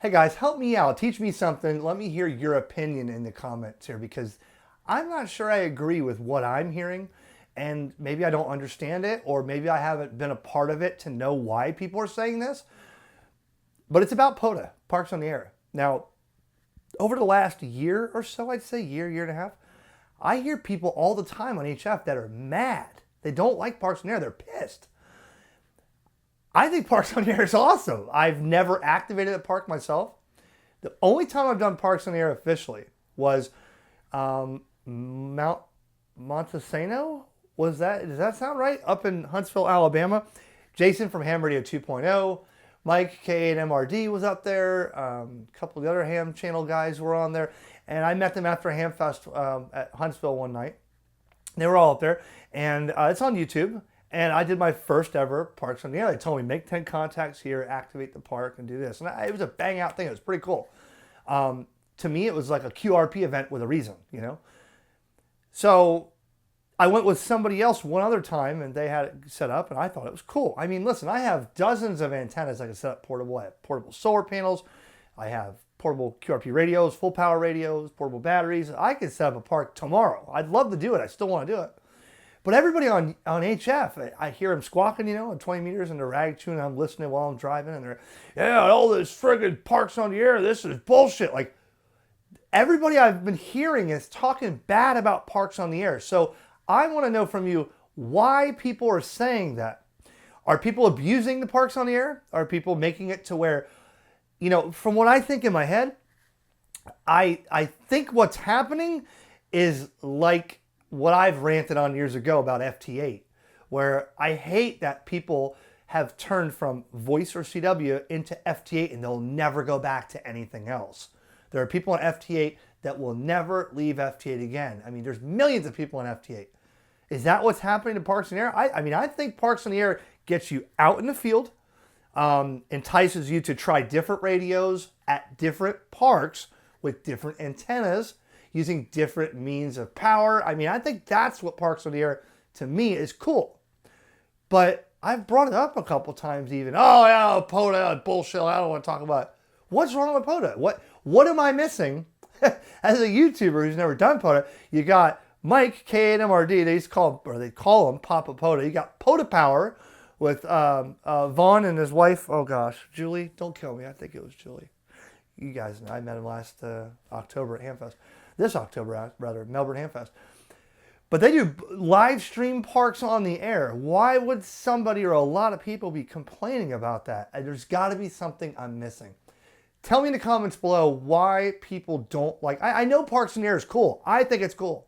Hey guys, help me out. Teach me something. Let me hear your opinion in the comments here because I'm not sure I agree with what I'm hearing, and maybe I don't understand it, or maybe I haven't been a part of it to know why people are saying this. But it's about POTA, Parks on the Air. Now, over the last year or so, I'd say year and a half, I hear people all the time on HF that are mad. They don't like Parks on the Air. They're pissed. I think Parks on the Air is awesome. I've never activated a park myself. The only time I've done Parks on the Air officially was Mount Montesano. Does that sound right? Up in Huntsville, Alabama. Jason from Ham Radio 2.0. Mike K and MRD was up there. A couple of the other Ham Channel guys were on there. And I met them after Hamfest at Huntsville one night. They were all up there. And it's on YouTube. And I did my first ever Parks on the Air. They told me, make 10 contacts here, activate the park, and do this. And it was a bang out thing. It was pretty cool. To me, it was like a QRP event with a reason, you know? So I went with somebody else one other time, and they had it set up, and I thought it was cool. I mean, listen, I have dozens of antennas I can set up portable. I have portable solar panels. I have portable QRP radios, full power radios, portable batteries. I could set up a park tomorrow. I'd love to do it. I still want to do it. But everybody on HF, I hear them squawking, you know, at 20 meters in the rag tune. I'm listening while I'm driving, and they're, yeah, all this friggin' Parks on the Air, this is bullshit. Like, everybody I've been hearing is talking bad about Parks on the Air. So I want to know from you why people are saying that. Are people abusing the Parks on the Air? Are people making it to where, you know, from what I think in my head, I think what's happening is like what I've ranted on years ago about FT8, where I hate that people have turned from voice or CW into FT8 and they'll never go back to anything else. There are people on FT8 that will never leave FT8 again. I mean, there's millions of people on FT8. Is that what's happening to Parks on the Air? I mean, I think Parks on the Air gets you out in the field, entices you to try different radios at different parks with different antennas, using different means of power. I mean, I think that's what Parks on the Air, to me, is cool. But I've brought it up a couple times even. Oh, yeah, POTA, bullshit, I don't want to talk about it. What's wrong with POTA? What am I missing? As a YouTuber who's never done POTA, you got Mike, K and MRD, they call him Papa POTA. You got POTA Power with Vaughn and his wife, oh gosh, Julie, don't kill me, I think it was Julie. You guys know, I met him last October at Hamfest. This October, rather, Melbourne Hamfest. But they do live stream Parks on the Air. Why would somebody or a lot of people be complaining about that? There's got to be something I'm missing. Tell me in the comments below why people don't like. I know Parks on the Air is cool. I think it's cool.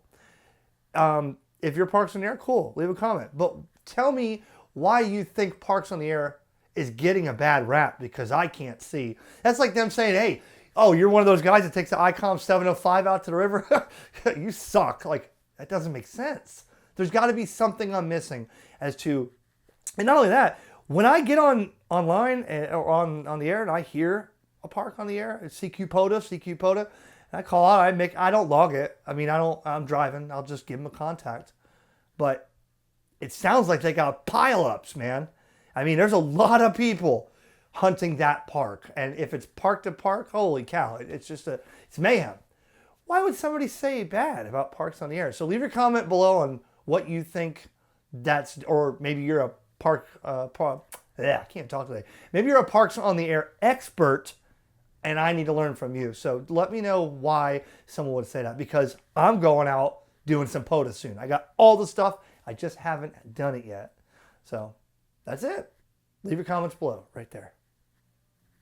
If you're Parks on the Air, cool. Leave a comment. But tell me why you think Parks on the Air is getting a bad rap, because I can't see. That's like them saying, hey, oh, you're one of those guys that takes the ICOM 705 out to the river? You suck. Like, that doesn't make sense. There's got to be something I'm missing as to, and not only that, when I get online or on the air and I hear a park on the air, it's CQ POTA, and I call out, I don't log it. I mean, I'm driving, I'll just give them a contact. But it sounds like they got pile-ups, man. I mean, there's a lot of people hunting that park, and if it's park to park, holy cow, it's mayhem. Why would somebody say bad about Parks on the Air? So leave your comment below on what you think or maybe you're a I can't talk today. Maybe you're a Parks on the Air expert, and I need to learn from you. So let me know why someone would say that, because I'm going out doing some POTA soon. I got all the stuff, I just haven't done it yet. So that's it. Leave your comments below right there.